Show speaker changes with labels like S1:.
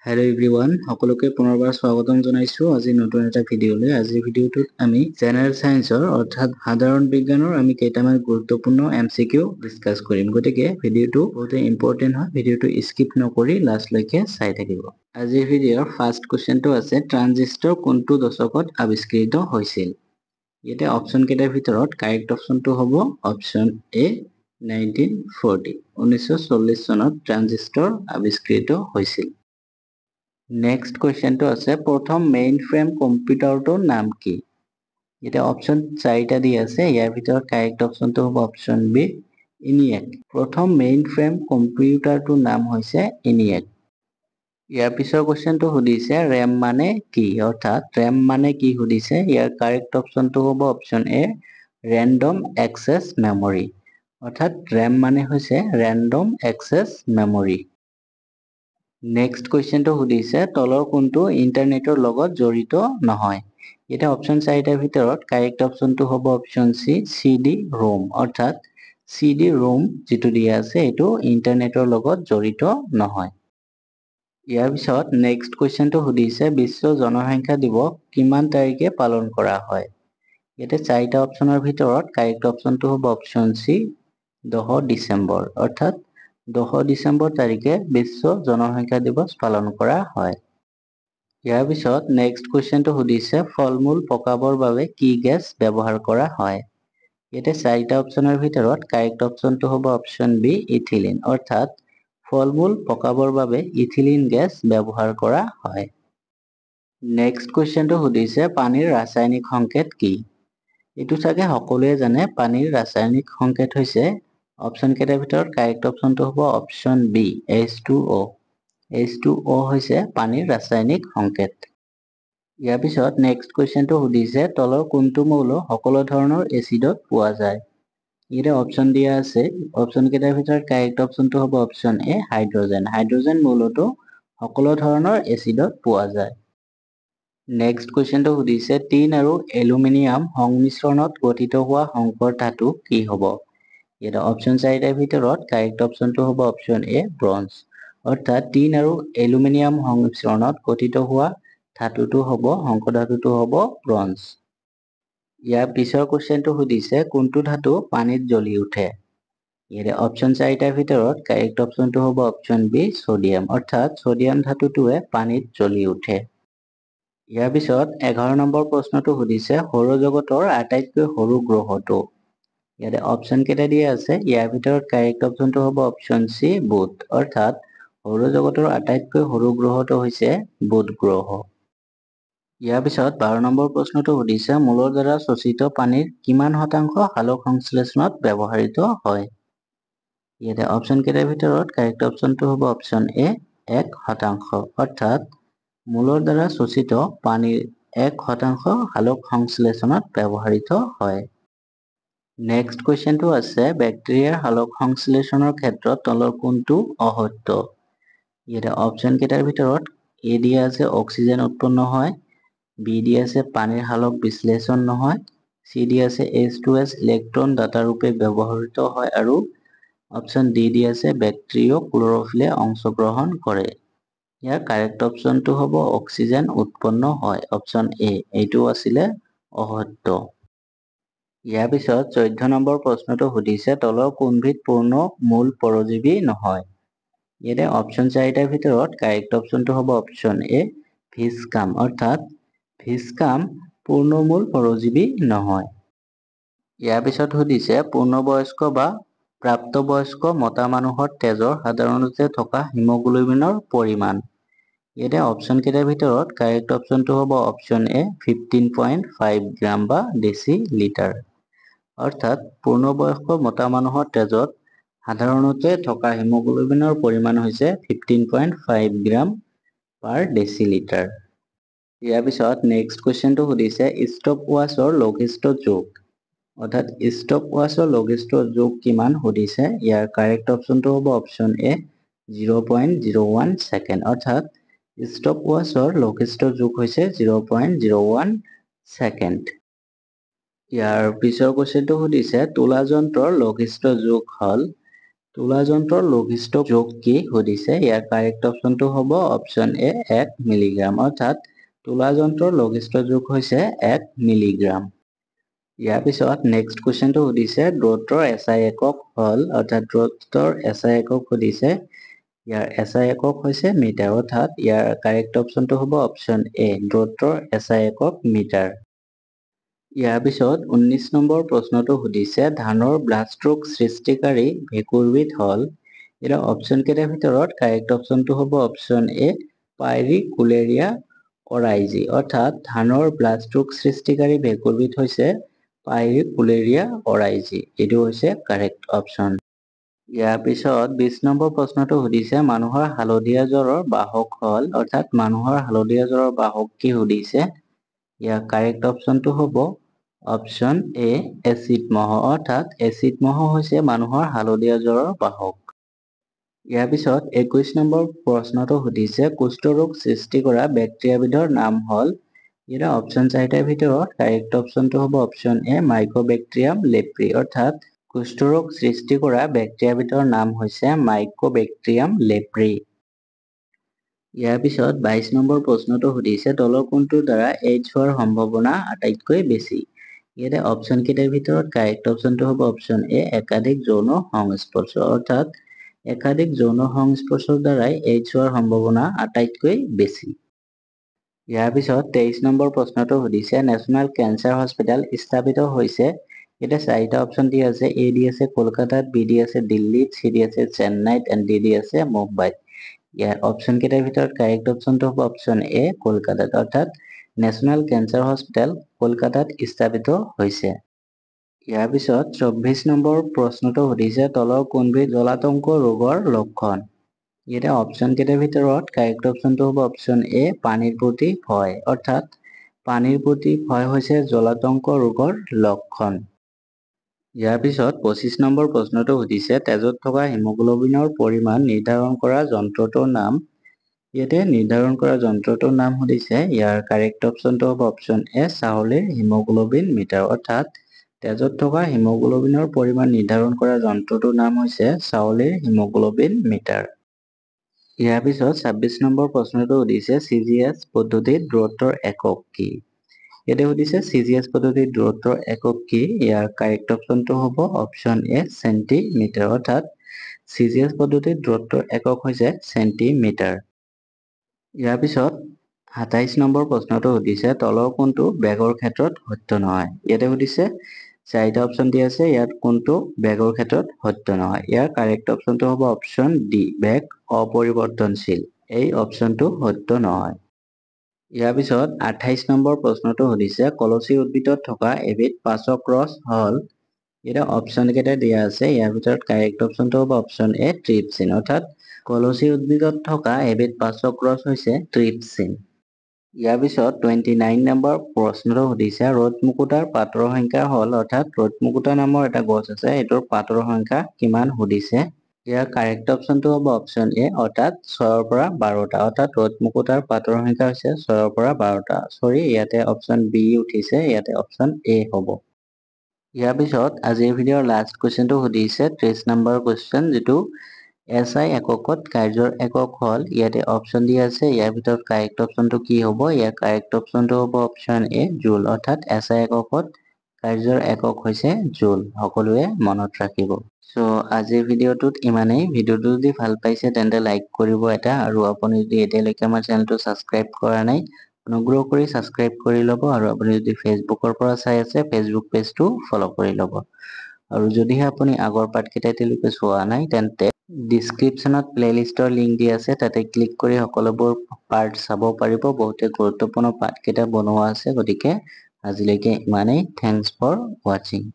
S1: Hello everyone, সকলোকে পুনৰবাৰ স্বাগতম জনাইছো আজি নতুন এটা ভিডিঅলৈ। আজিৰ ভিডিঅটোত আমি জেনাৰেল সায়েন্সৰ অৰ্থাৎ সাধাৰণ বিজ্ঞানৰ আমি কেইটামান গুৰুত্বপূৰ্ণ MCQ ডিসকাস কৰিম। গতিকে ভিডিঅটো বহুত ইম্পৰ্টেন্ট হয়। ভিডিঅটো স্কিপ নকৰি লাষ্টলৈকে চাই থাকিব। আজিৰ ভিডিঅৰ ফাৰ্ষ্ট কোৱেশ্চনটো আছে ট্ৰানজিস্টৰ কোনটো দশকত আৱিষ্কৃত হৈছিল? ইয়াতে অপচন কেইটাৰ ভিতৰত কাৰেক্ট অপচনটো হ'ব অপচন A 1940 1940 চনত ট্ৰানজিস্টৰ আৱিষ্কৃত হৈছিল। নেক্সট কুৱেশ্চনটো আছে প্ৰথম মেইন ফ্ৰেম কম্পিউটাৰটোৰ নাম কি? এটা অপচন চাৰিটা দি আছে। ইয়াৰ ভিতৰত কাৰেক্ট অপচনটো হ'ব অপচন বি ENIAC। প্ৰথম মেইন ফ্ৰেম কম্পিউটাৰটোৰ নাম হৈছে ENIAC। ইয়াৰ পিছৰ কুৱেশ্চনটো সুধিছে RAM মানে কি? অৰ্থাৎ RAM মানে কি সুধিছে। ইয়াৰ কাৰেক্ট অপচনটো হ'ব অপচন এ ৰেণ্ডম এক্সেছ মেমৰি। অৰ্থাৎ RAM মানে হৈছে ৰেণ্ডম এক্সেছ মেমৰি। নেক্সট কুৱেশ্চনটো সুধিছে তলৰ কোনটো ইন্টাৰনেটৰ লগত জড়িত নহয়? এটা অপচন চাৰিটাৰ ভিতৰত কাৰেক্ট অপচনটো হ'ব অপচন চি CD-ROM। অৰ্থাৎ CD-ROM যিটো দিয়া আছে এইটো ইন্টাৰনেটৰ লগত জড়িত নহয়। ইয়াৰ পিছত নেক্সট কুৱেশ্চনটো সুধিছে বিশ্ব জনসংখ্যা দিৱস কিমান তাৰিখে পালন কৰা হয়? ইয়াতে চাৰিটা অপচনৰ ভিতৰত কাৰেক্ট অপচনটো হ'ব অপচন চি 10 ডিচেম্বৰ। অৰ্থাৎ 10 ডিচেম্বৰ তাৰিখে বিশ্ব জনসংখ্যা দিৱস পালন কৰা হয়। ইয়াৰ পিছত নেক্সট কুৱেশ্চনটো সুধিছে ফল-মূল পকাবৰ বাবে কি গেছ ব্যৱহাৰ কৰা হয়? ইয়াতে চাৰিটা অপচনৰ ভিতৰত কাৰেক্ট অপচনটো হ'ব অপচন বি ইথিলিন। অৰ্থাৎ ফল-মূল পকাবৰ বাবে ইথিলিন গেছ ব্যৱহাৰ কৰা হয়। নেক্সট কুৱেশ্চনটো সুধিছে পানীৰ ৰাসায়নিক সংকেত কি? এইটো চাগে সকলোৱে জানে পানীৰ ৰাসায়নিক সংকেত হৈছে অপচন কেইটাৰ ভিতৰত কাৰেক্ট অপচনটো হ'ব অপচন বি H2O। H2O হৈছে পানীৰ ৰাসায়নিক সংকেত। ইয়াৰ পিছত নেক্সট কুৱেশ্চনটো সুধিছে তলৰ কোনটো মৌল সকলো ধৰণৰ এচিডত পোৱা যায়? ইয়াতে অপচন দিয়া আছে। অপচন কেইটাৰ ভিতৰত কাৰেক্ট অপচনটো হ'ব অপচন এ হাইড্ৰজেন। হাইড্ৰজেন মৌলটো সকলো ধৰণৰ এচিডত পোৱা যায়। নেক্সট কুৱেশ্চনটো সুধিছে টিন আৰু এলুমিনিয়াম সংমিশ্ৰণত গঠিত হোৱা সংকৰ ধাতু কি হ'ব? ইয়াতে অপচন চাৰিটাৰ ভিতৰত কাৰেক্ট অপচনটো হ'ব অপচন এ ব্ৰঞ্জ। অৰ্থাৎ টিন আৰু এলুমিনিয়াম সংমিশ্ৰণত গঠিত হোৱা ধাতুটো হ'ব সংকৰ ধাতুটো হ'ব ব্ৰঞ্জ। ইয়াৰ পিছৰ কুৱেশ্চনটো সুধিছে কোনটো ধাতু পানীত জ্বলি উঠে? ইয়াতে অপচন চাৰিটাৰ ভিতৰত কাৰেক্ট অপচনটো হ'ব অপচন বি সোডিয়াম। অৰ্থাৎ সোডিয়াম ধাতুটোৱে পানীত জ্বলি উঠে। ইয়াৰ পিছত 11 নম্বৰ প্ৰশ্নটো সুধিছে সৌৰজগতৰ আটাইতকৈ সৰু গ্ৰহটো? ইয়াতে অপচন কেইটা দিয়া আছে। ইয়াৰ ভিতৰত কাৰেক্ট অপচনটো হ'ব অপচন চি বুধ। অৰ্থাৎ সৌৰজগতৰ আটাইতকৈ সৰু গ্ৰহটো হৈছে বুধ গ্ৰহ। ইয়াৰ পিছত 12 নম্বৰ প্ৰশ্নটো সুধিছে মূলৰ দ্বাৰা শোষিত পানীৰ কিমান শতাংশ সালোক সংশ্লেষণত ব্যৱহৃত হয়? ইয়াতে অপচন কেইটাৰ ভিতৰত কাৰেক্ট অপচনটো হ'ব অপচন এ 1%। অৰ্থাৎ মূলৰ দ্বাৰা শোষিত পানীৰ 1% সালোক সংশ্লেষণত ব্যৱহৃত হয়। নেক্সট কুৱেশ্চনটো আছে বেক্টেৰিয়াৰ সালোক সংশ্লেষণৰ ক্ষেত্ৰত তলৰ কোনটো অসত্য? ইয়াতে অপচন কেইটাৰ ভিতৰত এ দিয়া আছে অক্সিজেন উৎপন্ন হয়, বি দিয়া আছে পানীৰ সালোক বিশ্লেষণ নহয়, চি দিয়া আছে H2S ইলেক্ট্ৰন দাতা ৰূপে ব্যৱহৃত হয় আৰু অপচন ডি দিয়া আছে বেক্টেৰিয় ক্লোৰোফিলে অংশগ্ৰহণ কৰে। ইয়াৰ কাৰেক্ট অপচনটো হ'ব অক্সিজেন উৎপন্ন হয়। অপচন এ এইটো আছিলে অসত্য। ইয়াৰ পিছত 14 নম্বৰ প্ৰশ্নটো সুধিছে তলৰ কোনবিধ পূৰ্ণ মূল পৰজীৱী নহয়? ইয়াতে অপচন চাৰিটাৰ ভিতৰত কাৰেক্ট অপচনটো হ'ব অপচন এ ভিস্কাম। অৰ্থাৎ ভিস্কাম পূৰ্ণমূল পৰজীৱী নহয়। ইয়াৰ পিছত সুধিছে পূৰ্ণবয়স্ক বা প্ৰাপ্তবয়স্ক মতা মানুহৰ তেজৰ সাধাৰণতে থকা হিমোগ্লোবিনৰ পৰিমাণ? ইয়াতে অপচন কেইটাৰ ভিতৰত কাৰেক্ট অপচনটো হ'ব অপচন এ 15.5 গ্ৰাম বা ডেচিলিটাৰ। অৰ্থাৎ পূৰ্ণবয়স্ক মতা মানুহৰ তেজত সাধাৰণতে থকা হিমোগ্লোবিনৰ পৰিমাণ হৈছে 15.5 গ্ৰাম পাৰ ডেচিলিটাৰ। ইয়াৰ পিছত নেক্সট কুৱেশ্চনটো সুধিছে ষ্টপৱাচৰ লঘিষ্ঠ যোগ? অৰ্থাৎ ষ্টপৱাচৰ লঘিষ্ঠ যোগ কিমান সুধিছে। ইয়াৰ কাৰেক্ট অপচনটো হ'ব অপচন এ 0.01 ছেকেণ্ড। অৰ্থাৎ ষ্টপৱাচৰ লঘিষ্ঠ যোগ হৈছে 0.01 ছেকেণ্ড। ইয়াৰ পিছৰ কুৱেশ্চনটো সুধিছে তুলা যন্ত্ৰৰ লঘিষ্ঠ যোগ হ'ল তুলা যন্ত্ৰৰ লঘিষ্ঠ যোগ কি সুধিছে। ইয়াৰ কাৰেক্ট অপশ্যনটো হ'ব অপশ্যন এ 1 মিলিগ্ৰাম, অৰ্থাৎ তুলা যন্ত্ৰৰ লঘিষ্ঠ যোগ হৈছে 1 মিলিগ্ৰাম। ইয়াৰ পিছত নেক্সট কুৱেশ্যনটো সুধিছে দূৰত্বৰ SI একক হ'ল, অৰ্থাৎ দূৰত্বৰ SI একক সুধিছে। ইয়াৰ SI একক হৈছে মিটাৰ, অৰ্থাৎ ইয়াৰ কাৰেক্ট অপশ্যনটো হ'ব অপশ্যন এ দূৰত্বৰ SI একক মিটাৰ। ইয়াৰ পিছত 19 নম্বৰ প্ৰশ্নটো সুধিছে ধানৰ ব্লাড ষ্ট্ৰোক সৃষ্টিকাৰী ভেঁকুৰবিধ হ'ল। ইয়াৰ অপশ্যন কেইটাৰ ভিতৰত কাৰেক্ট অপশ্যনটো হ'ব অপশ্যন এ পাইৰিকুলেৰিয়া অৰাইজি, অৰ্থাৎ ধানৰ ব্লাড ষ্ট্ৰোক সৃষ্টিকাৰী ভেঁকুৰবিধ হৈছে পাইৰিকুলেৰিয়া অৰাইজি। এইটো হৈছে কাৰেক্ট অপশ্যন। ইয়াৰ পিছত 20 নম্বৰ প্ৰশ্নটো সুধিছে মানুহৰ হালধীয়া জ্বৰৰ বাহক হ'ল, অৰ্থাৎ মানুহৰ হালধীয়া জ্বৰৰ বাহক কি সুধিছে। ইয়াৰ কাৰেক্ট অপশ্যনটো হ'ব অপশ্যন এ এচিড মহ, অৰ্থাৎ এচিড মহ হৈছে মানুহৰ হালধীয়া জ্বৰৰ বাহক। ইয়াৰ পিছত 21 নম্বৰ প্ৰশ্নটো সুধিছে কুষ্ঠ ৰোগ সৃষ্টি কৰা বেক্টেৰিয়াবিধৰ নাম হ'ল। ইয়াৰ অপশ্যন চাৰিটাৰ ভিতৰত কাৰেক্ট অপশ্যনটো হ'ব অপশ্যন এ মাইকোবেক্টেৰিয়াম লেপ্ৰি, অৰ্থাৎ কুষ্ঠ ৰোগ সৃষ্টি কৰা বেক্টেৰিয়াবিধৰ নাম হৈছে মাইকোবেক্টেৰিয়াম লেপ্ৰি। ইয়াৰ পিছত 22 নম্বৰ প্ৰশ্নটো সুধিছে তলৰ কোনটোৰ দ্বাৰা এইডছ হোৱাৰ সম্ভাৱনা আটাইতকৈ বেছি। ইয়াতে অপশ্যন কেইটাৰ ভিতৰত কাৰেক্ট অপশ্যনটো হ'ব অপশ্যন এ একাধিক যৌন সংস্পৰ্শ, অৰ্থাৎ একাধিক যৌন সংস্পৰ্শৰ দ্বাৰাই এইডছ হোৱাৰ সম্ভাৱনা আটাইতকৈ বেছি। ইয়াৰ পিছত 23 নম্বৰ প্ৰশ্নটো সুধিছে নেশ্যনেল কেঞ্চাৰ হস্পিটেল স্থাপিত হৈছে। ইয়াতে চাৰিটা অপশ্যন দিয়া আছে। এ দি আছে কলকাতাত, বি দি আছে দিল্লীত, চি দি আছে চেন্নাইত এণ্ড ডি দি আছে মুম্বাইত। ইয়াৰ অপশ্যন কেইটাৰ ভিতৰত কাৰেক্ট অপশ্যনটো হ'ব অপশ্যন এ কলকাতাত, অৰ্থাৎ নেশ্যনেল কেঞ্চাৰ হস্পিটেল কলকাতাত স্থাপিত হৈছে। ইয়াৰ পিছত 24 নম্বৰ প্ৰশ্নটো সুধিছে তলৰ কোনবিধ জলাতংক ৰোগৰ লক্ষণ। ইয়াতে অপশ্যন কেইটাৰ ভিতৰত কাৰেক্ট অপশ্যনটো হ'ব অপশ্যন এ পানীৰ প্ৰতি ভয়, অৰ্থাৎ পানীৰ প্ৰতি ভয় হৈছে জলাতংক ৰোগৰ লক্ষণ। ইয়াৰ পিছত 25 নম্বৰ প্ৰশ্নটো সুধিছে তেজত থকা হিমোগ্লোবিনৰ পৰিমাণ নিৰ্ধাৰণ কৰা যন্ত্ৰটোৰ নাম। ইয়াতে নিৰ্ধাৰণ কৰা যন্ত্ৰটোৰ নাম সুধিছে। ইয়াৰ কাৰেক্ট অপশ্যনটো হ'ব অপশ্যন এ চাউলিৰ হিমোগ্লোবিন মিটাৰ, অৰ্থাৎ তেজত থকা হিমোগ্লোবিনৰ পৰিমাণ নিৰ্ধাৰণ কৰা যন্ত্ৰটোৰ নাম হৈছে চাউলিৰ হিমোগ্লোবিন মিটাৰ। ইয়াৰ পিছত 26 নম্বৰ প্ৰশ্নটো সুধিছে CGS পদ্ধতিত দূৰত্বৰ একক কি। ইয়াতে সুধিছে CGS পদ্ধতিত দূৰত্বৰ একক কি। ইয়াৰ কাৰেক্ট অপশ্যনটো হ'ব অপশ্যন এ চেণ্টিমিটাৰ, অৰ্থাৎ CGS পদ্ধতিত দূৰত্বৰ একক হৈছে চেণ্টিমিটাৰ। ইয়াৰ পিছত 28 নম্বৰ প্ৰশ্নটো সুধিছে তলৰ কোনটো বেগৰ ক্ষেত্ৰত সত্য নহয়। ইয়াতে সুধিছে চাৰিটা অপশ্যন দিয়া আছে, ইয়াত কোনটো বেগৰ ক্ষেত্ৰত সত্য নহয়। ইয়াৰ কাৰেক্ট অপশ্যনটো হ'ব অপশ্যন ডি বেগ অপৰিৱৰ্তনশীল। এই অপশ্যনটো সত্য নহয়। ইয়াৰ পিছত 28 নম্বৰ প্ৰশ্নটো সুধিছে কলচী উদ্ভিদত থকা এবিধ পাচক ৰস হ'ল। ইয়াতে অপশ্যন কেইটা দিয়া আছে। ইয়াৰ ভিতৰত কাৰেক্ট অপশ্যনটো হ'ব অপশ্যন এ ট্ৰিপচিন, অৰ্থাৎ কলচী উদ্ভিদত থকা এবিধ পাচক ৰস হৈছে ট্ৰিপচিন। ইয়াৰ পিছত 29 নম্বৰ প্ৰশ্নটো সুধিছে ৰ'দ মুকুতাৰ পাতৰ সংখ্যা হ'ল, অৰ্থাৎ ৰ'দ মুকুতা নামৰ এটা গছ আছে, এইটোৰ পাতৰ সংখ্যা কিমান সুধিছে। ইয়াৰ কাৰেক্ট অপশ্যনটো হ'ব অপশ্যন এ, অৰ্থাৎ 6ৰ পৰা 12টা, অৰ্থাৎ ৰ'দ মুকুতাৰ পাতৰ সংখ্যা হৈছে 6ৰ পৰা 12টা। চৰি ইয়াতে অপশ্যন বি উঠিছে, ইয়াতে অপশ্যন এ হ'ব। ইয়াৰ পিছত আজিৰ ভিডিঅ'ৰ লাষ্ট কুৱেশ্যনটো সুধিছে 30 নম্বৰ কুৱেশ্যন, যিটো SI এককত কাৰ্যৰ একক হ'ল। ইয়াতে অপশ্যন দিয়া আছে, ইয়াৰ ভিতৰত কাৰেক্ট অপশ্যনটো কি হ'ব। ইয়াৰ কাৰেক্ট অপশ্যনটো হ'ব অপশ্যন এ জুল, অৰ্থাৎ SI এককত কাৰ্যৰ একক হৈছে জুল। সকলোৱে মনত ৰাখিব। চ' আজিৰ ভিডিঅ'টোত ইমানেই। ভিডিঅ'টো যদি ভাল পাইছে তেন্তে লাইক কৰিব এটা, আৰু আপুনি যদি এতিয়ালৈকে আমাৰ চেনেলটো ছাবস্ক্ৰাইব কৰা নাই অনুগ্ৰহ কৰি ছাবস্ক্ৰাইব কৰি ল'ব, আৰু আপুনি যদি ফেচবুকৰ পৰা চাই আছে ফেচবুক পেজটো ফ'ল' কৰি ল'ব। আৰু যদিহে আপুনি আগৰ পাৰ্টকেইটা এতিয়ালৈকে চোৱা নাই তেন্তে ডিছক্ৰিপশ্যনত প্লেলিষ্টৰ লিংক দিয়া আছে, তাতে ক্লিক কৰি সকলোবোৰ পাৰ্ট চাব পাৰিব। বহুতে গুৰুত্বপূৰ্ণ পাৰ্টকেইটা বনোৱা আছে। গতিকে আজিলৈকে ইমানেই। থেংকছ ফৰ ৱাচিং।